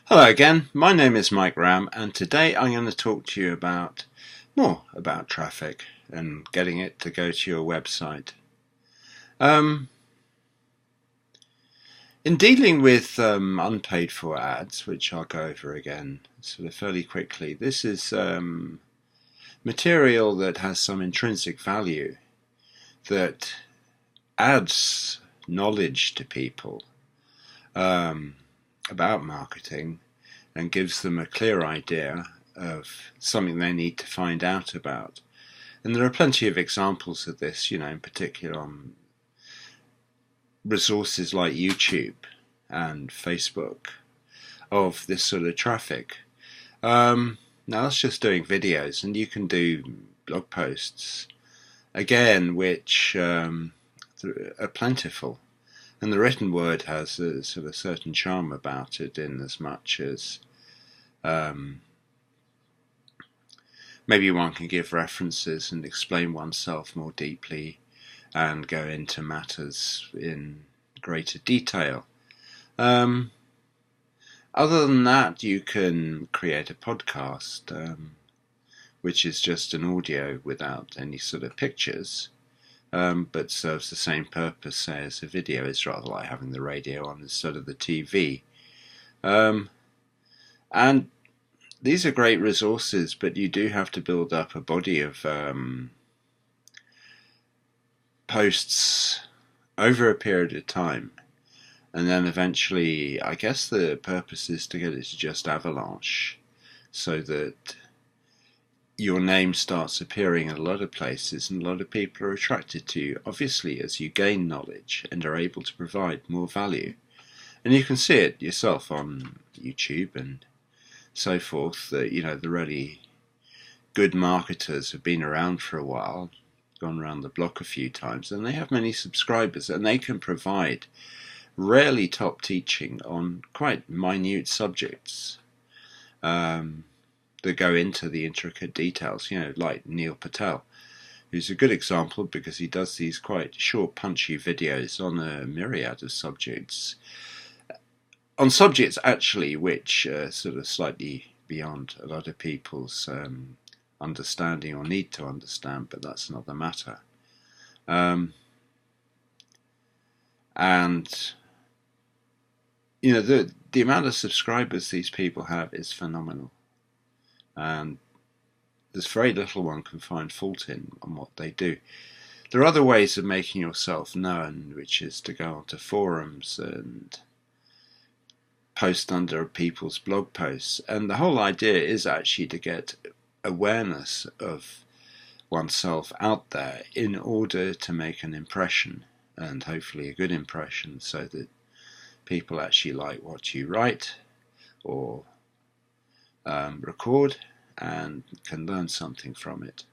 Hello again, my name is Mike Ram, and today I'm going to talk to you about more about traffic and getting it to go to your website. In dealing with unpaid for ads, which I'll go over again sort of fairly quickly, this is material that has some intrinsic value that adds knowledge to people about marketing and gives them a clear idea of something they need to find out about. And there are plenty of examples of this, in particular on resources like YouTube and Facebook of this sort of traffic. Now that's just doing videos, and you can do blog posts again, which are plentiful. And the written word has a sort of certain charm about it, in as much as maybe one can give references and explain oneself more deeply and go into matters in greater detail. Other than that, you can create a podcast, which is just an audio without any sort of pictures. But serves the same purpose, say, as a video. It's rather like having the radio on instead of the TV. And these are great resources, but you do have to build up a body of posts over a period of time. And then eventually, I guess the purpose is to get it to just avalanche, so that your name starts appearing in a lot of places and a lot of people are attracted to you, obviously, as you gain knowledge and are able to provide more value. And you can see it yourself on YouTube and so forth, that the really good marketers have been around for a while, gone around the block a few times, and they have many subscribers, and they can provide rarely top teaching on quite minute subjects that go into the intricate details, like Neil Patel, who's a good example because he does these quite short, punchy videos on a myriad of subjects. On subjects, actually, which are sort of slightly beyond a lot of people's understanding or need to understand, but that's another matter. And, the amount of subscribers these people have is phenomenal. And there's very little one can find fault in on what they do. There are other ways of making yourself known, which is to go onto forums and post under people's blog posts. And the whole idea is actually to get awareness of oneself out there in order to make an impression, and hopefully a good impression, so that people actually like what you write or record and can learn something from it.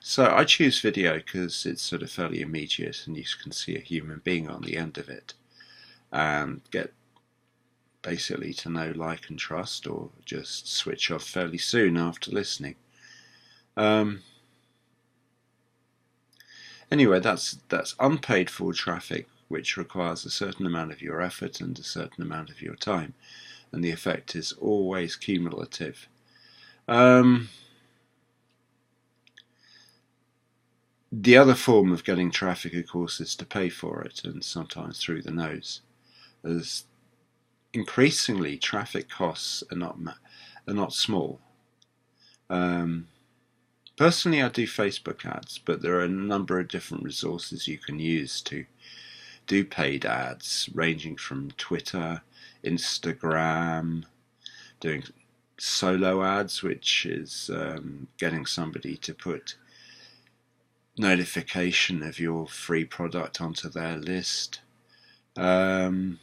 So I choose video because it's sort of fairly immediate and you can see a human being on the end of it and get basically to know, like, and trust, or just switch off fairly soon after listening. Anyway, that's unpaid for traffic, which requires a certain amount of your effort and a certain amount of your time, and the effect is always cumulative. The other form of getting traffic, of course, is to pay for it, and sometimes through the nose. As increasingly, traffic costs are not small. Personally, I do Facebook ads, but there are a number of different resources you can use to do paid ads, ranging from Twitter, Instagram, doing solo ads, which is getting somebody to put notification of your free product onto their list, and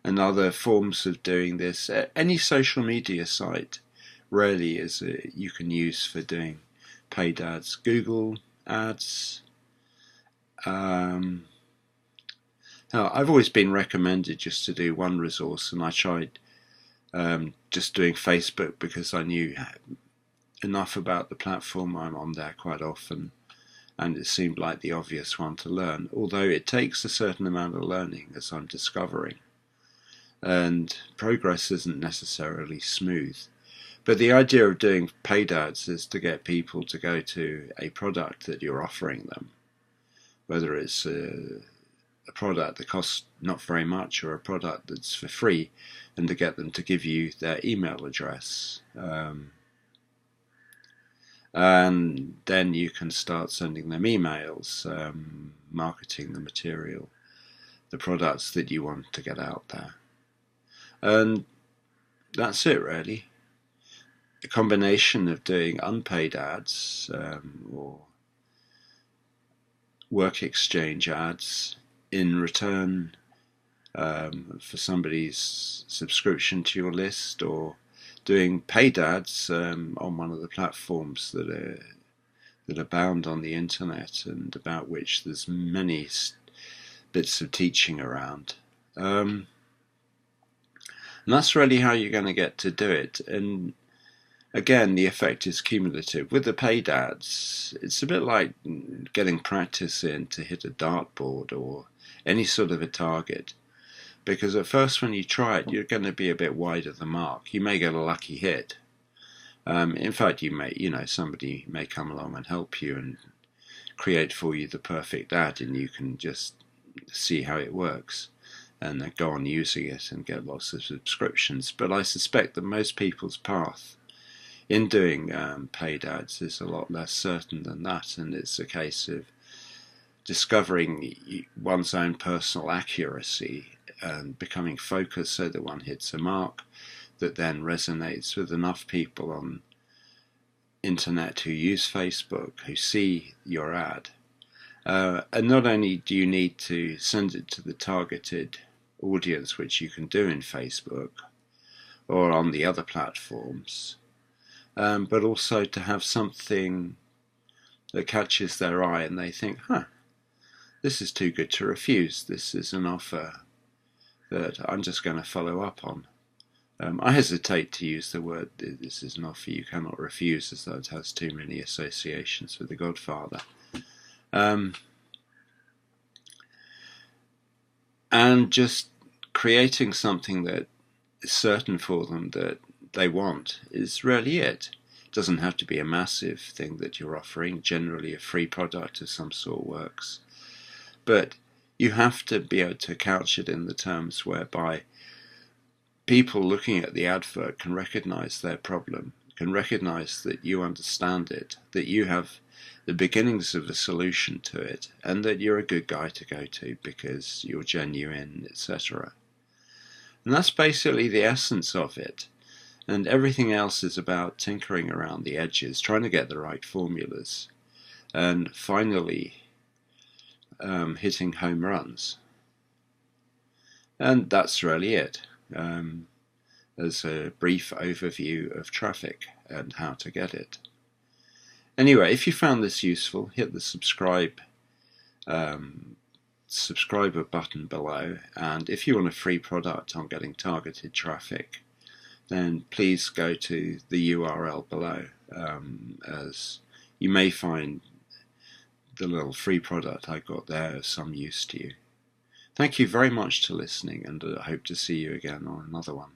other forms of doing this. Any social media site really is you can use for doing paid ads. Google ads. Now, I've always been recommended just to do one resource, and I tried just doing Facebook because I knew enough about the platform. I'm on there quite often, and it seemed like the obvious one to learn, although it takes a certain amount of learning, as I'm discovering, and progress isn't necessarily smooth. But the idea of doing paid ads is to get people to go to a product that you're offering them, whether it's a product that costs not very much or a product that's for free, and to get them to give you their email address. And then you can start sending them emails, marketing the material, the products that you want to get out there. And that's it, really. A combination of doing unpaid ads or work exchange ads in return for somebody's subscription to your list, or doing paid ads on one of the platforms that abound on the internet, and about which there's many bits of teaching around. And that's really how you're going to get to do it. And again, the effect is cumulative. With the paid ads, it's a bit like getting practice in to hit a dartboard or any sort of a target. Because at first when you try it, you're going to be a bit wide of the mark. You may get a lucky hit. In fact, somebody may come along and help you and create for you the perfect ad, and you can just see how it works and then go on using it and get lots of subscriptions. But I suspect that most people's path in doing paid ads is a lot less certain than that, and it's a case of discovering one's own personal accuracy and becoming focused so that one hits a mark that then resonates with enough people on internet who use Facebook, who see your ad. And not only do you need to send it to the targeted audience, which you can do in Facebook or on the other platforms, but also to have something that catches their eye and they think, this is too good to refuse. This is an offer that I'm just going to follow up on. I hesitate to use the word, this is an offer you cannot refuse, as though it has too many associations with The Godfather. And just creating something that is certain for them that they want is really it. It doesn't have to be a massive thing that you're offering. Generally a free product of some sort works. But you have to be able to couch it in the terms whereby people looking at the advert can recognize their problem, can recognize that you understand it, that you have the beginnings of a solution to it, and that you're a good guy to go to because you're genuine, etc. And that's basically the essence of it. And everything else is about tinkering around the edges, trying to get the right formulas, and finally hitting home runs. And that's really it. As a brief overview of traffic and how to get it. Anyway, if you found this useful, hit the subscriber button below, and if you want a free product on getting targeted traffic, then please go to the URL below, as you may find the little free product I got there of some use to you. Thank you very much for listening, and I hope to see you again on another one.